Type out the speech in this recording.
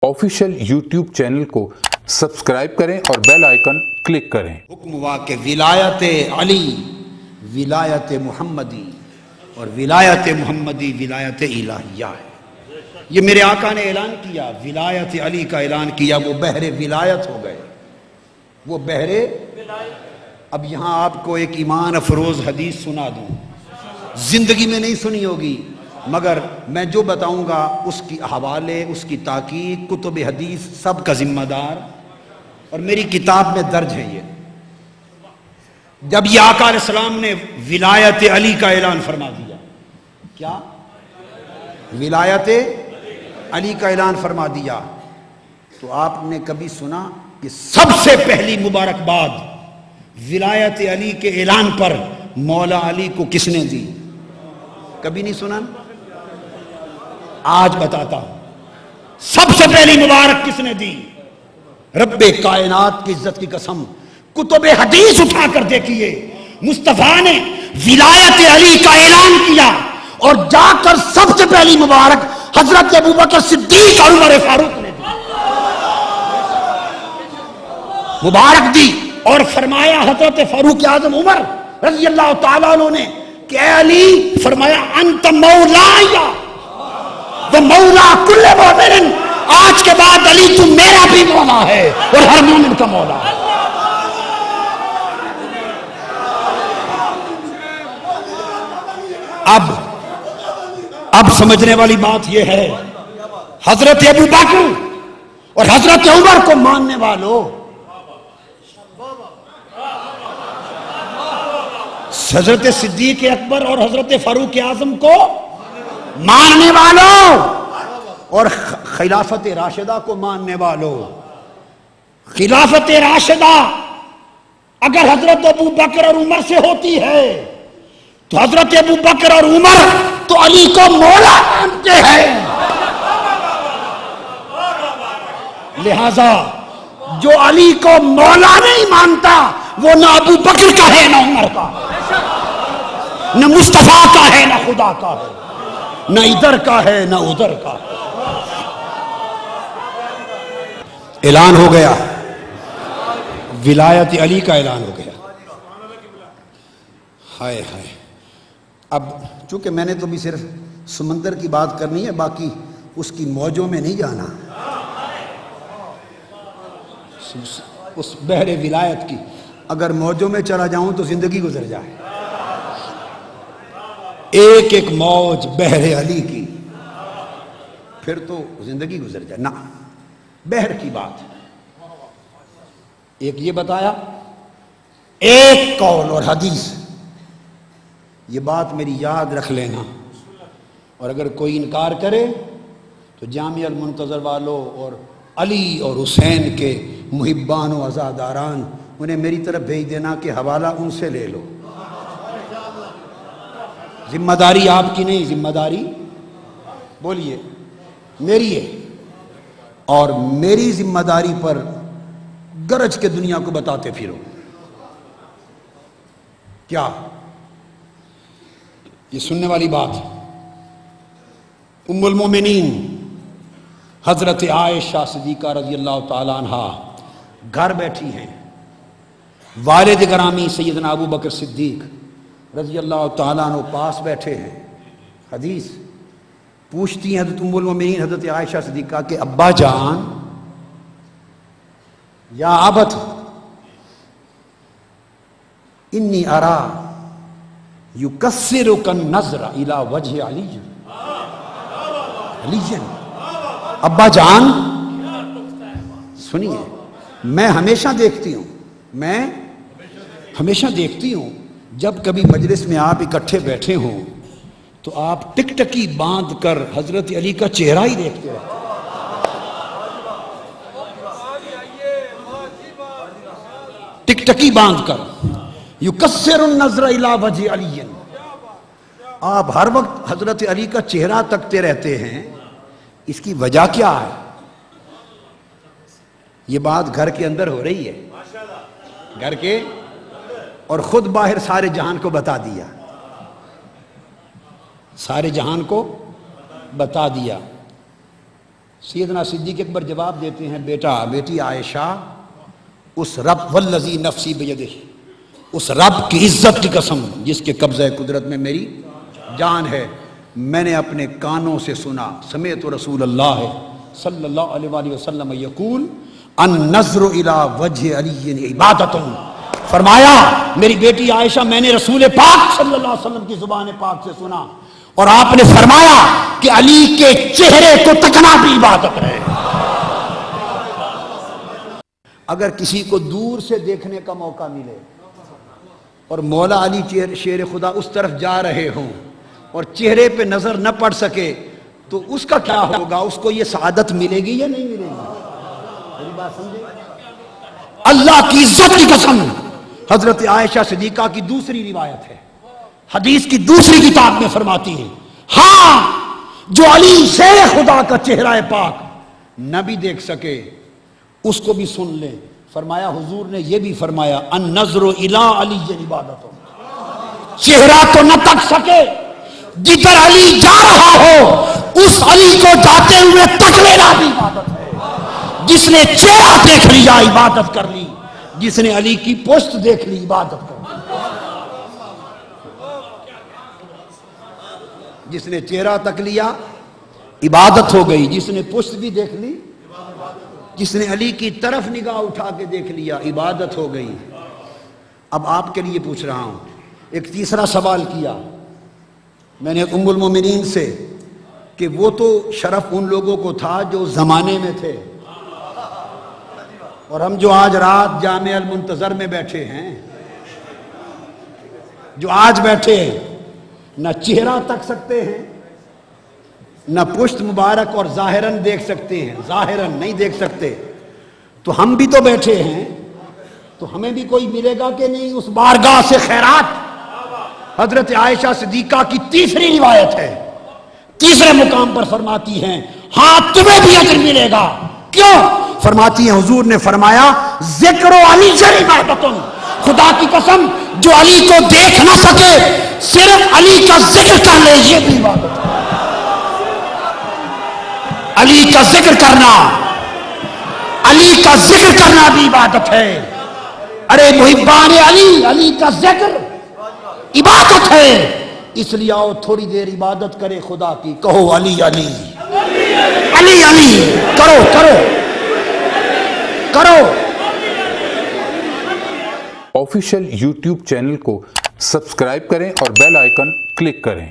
Official YouTube channel को subscribe करें और बेल आइकन क्लिक करें। हुक्म हुआ कि विलायत अली विलायत मुहम्मदी और विलायत मुहम्मदी विलायत इलाहिया है। ये मेरे आका ने ऐलान किया, विलायत अली का ऐलान किया, वो बहरे विलायत हो गए, वो बहरे। अब यहाँ आपको एक ईमान अफरोज हदीस सुना दूं, जिंदगी में नहीं सुनी होगी, मगर मैं जो बताऊंगा उसकी हवाले, उसकी ताकीद, कुतुब हदीस सब का जिम्मेदार और मेरी किताब में दर्ज है। ये जब ये आका अलैहिस्सलाम ने विलायत अली का ऐलान फरमा दिया, क्या विलायत अली का ऐलान फरमा दिया, तो आपने कभी सुना कि सबसे पहली मुबारकबाद विलायत अली के ऐलान पर मौला अली को किसने दी? कभी नहीं सुना? आज बताता हूं सबसे पहली मुबारक किसने दी। रब्बे कायनात की इज्जत की कसम, कुतुबे हदीस उठा कर देखिए, मुस्तफा ने विलायत अली का ऐलान किया और जाकर सबसे पहली मुबारक हजरत अबू बकर सिद्दीक और उमर फारूक ने दी, मुबारक दी। और फरमाया हजरत फारूक आजम उमर रज़ी अल्लाह तआला अन्हु ने कि अली, फरमाया अंत मौलाया व मौला कुल्ले मोमिन, आज के बाद अली तू मेरा भी मौला है और हर मोमिन का मौला है। अब समझने वाली बात यह है, हजरत अबू बकर और हजरत उमर को मानने वालों, हजरत सिद्दीक अकबर और हजरत फारूक आजम को मानने वालों और खिलाफत राशिदा को मानने वालों, खिलाफत राशिदा अगर हजरत अबू बकर और उमर से होती है तो हजरत अबू बकर और उमर तो अली को मौला मानते हैं। लिहाजा जो अली को मौला नहीं मानता वो ना अबू बकर का है, ना उमर का, न मुस्तफा का है, ना खुदा का है, न इधर का है, न उधर का। ऐलान हो गया, विलायत अली का ऐलान हो गया। हाय हाय। अब चूंकि मैंने तो भी सिर्फ समंदर की बात करनी है, बाकी उसकी मौजों में नहीं जाना, उस बहरे विलायत की अगर मौजों में चला जाऊं तो जिंदगी गुजर जाए। एक एक मौज बहरे अली की, फिर तो जिंदगी गुजर जाए ना। बहर की बात एक ये बताया, एक कौल और हदीस, ये बात मेरी याद रख लेना, और अगर कोई इनकार करे तो जामिया अल मुंतज़र वालों और अली और हुसैन के मुहिब्बान व अज़ादारान, उन्हें मेरी तरफ भेज देना कि हवाला उनसे ले लो। जिम्मेदारी आपकी नहीं, जिम्मेदारी बोलिए मेरी है, और मेरी जिम्मेदारी पर गरज के दुनिया को बताते फिरो। क्या ये सुनने वाली बात? उम्मुल मोमिनीन हजरत आयशा सिद्दीका रज़ी अल्लाह तआला अन्हा घर बैठी हैं, वालिद ग्रामी सैयदना अबू बकर सिद्दीक रज़ी अल्लाह तआला अन्हु पास बैठे हैं। हदीस पूछती हैं हज़रत उम्मुल मोमिनीन हज़रत आयशा सिद्दीका के अब्बा जान, या अबत इन्नी अरा युकस्सिरुका नज़र इला वजह अली, अब्बा जान सुनिए, मैं हमेशा देखती हूं जब कभी मजलिस में आप इकट्ठे बैठे हों तो आप टिकटकी बांध कर हजरत अली का चेहरा ही देखते रहते, टिकटकी बांध कर, युकस्सिरुन नज़र इला वजह अली, आप हर वक्त हजरत अली का चेहरा तकते रहते हैं। इसकी वजह क्या है? ये बात घर के अंदर हो रही है, घर के, और खुद बाहर सारे जहान को बता दिया, सारे जहान को बता दिया। سیدنا صدیق اکبر جواب دیتے ہیں بیٹا بیٹی عائشہ اس رب والذی نفسی بیدہ اس رب کی عزت کی قسم جس کے قبضہ قدرت میں میری جان ہے میں نے اپنے کانوں سے سنا سمعت رسول اللہ صلی اللہ علیہ وآلہ وسلم یقول النظر الی وجہ علی عبادت فرمایا میری بیٹی عائشہ میں نے رسول پاک صلی اللہ علیہ وسلم کی زبان پاک سے سنا اور آپ نے فرمایا کہ علی کے چہرے کو تکنا بھی عبادت ہے۔ اگر کسی کو دور سے دیکھنے کا موقع ملے اور مولا علی شیر خدا اس طرف جا رہے ہوں اور چہرے پہ نظر نہ پڑ سکے تو اس کا کیا ہوگا؟ اس کو یہ سعادت ملے گی یا نہیں ملے گی؟ میری بات سمجھے؟ اللہ کی عزت کی قسم حضرت عائشہ صدیقہ کی دوسری روایت ہے، حدیث کی دوسری کتاب میں فرماتی ہے ہاں جو علی شیر خدا کا چہرہ پاک نہ بھی دیکھ سکے اس کو بھی سن لے۔ فرمایا حضور نے یہ بھی فرمایا النظر الی علی عبادت چہرہ تو نہ تک سکے جدھر علی جا رہا ہو اس علی کو جاتے ہوئے تک لینا بھی عبادت ہے۔ جس نے چہرہ دیکھ لیا عبادت کر لی، جس نے علی کی پشت دیکھ لی عبادت کر لی۔ جس نے چہرہ تک لیا عبادت ہو گئی، جس نے پشت بھی دیکھ لی، جس نے علی کی طرف نگاہ اٹھا کے دیکھ لیا عبادت ہو گئی۔ اب آپ کے لیے پوچھ رہا ہوں، ایک تیسرا سوال کیا میں نے ام المومنین سے کہ وہ تو شرف ان لوگوں کو تھا جو زمانے میں تھے، اور ہم جو آج رات جامع المنتظر میں بیٹھے ہیں، جو آج بیٹھے ہیں، نہ چہرہ تک سکتے ہیں نہ پشت مبارک اور ظاہراً دیکھ سکتے ہیں، ظاہراً نہیں دیکھ سکتے، تو ہم بھی تو بیٹھے ہیں، تو ہمیں بھی کوئی ملے گا کہ نہیں اس بارگاہ سے خیرات؟ حضرت عائشہ صدیقہ کی تیسری روایت ہے، تیسرے مقام پر فرماتی ہیں ہاں تمہیں بھی اجر ملے گا۔ کیوں؟ فرماتی ہیں حضور نے فرمایا ذکر علی عبادت خدا کی قسم جو علی کو دیکھ نہ سکے صرف علی کا ذکر کر لے یہ بھی عبادت ہے۔ علی کا ذکر کرنا، علی کا ذکر کرنا بھی عبادت ہے۔ ارے محبان علی، علی کا ذکر عبادت ہے، اس لیے آؤ تھوڑی دیر عبادت کرے خدا کی، کہو علی علی علی علی، کرو کرو کرو۔ آفیشیل یوٹیوب چینل کو سبسکرائب کریں اور بیل آئیکن کلک کریں۔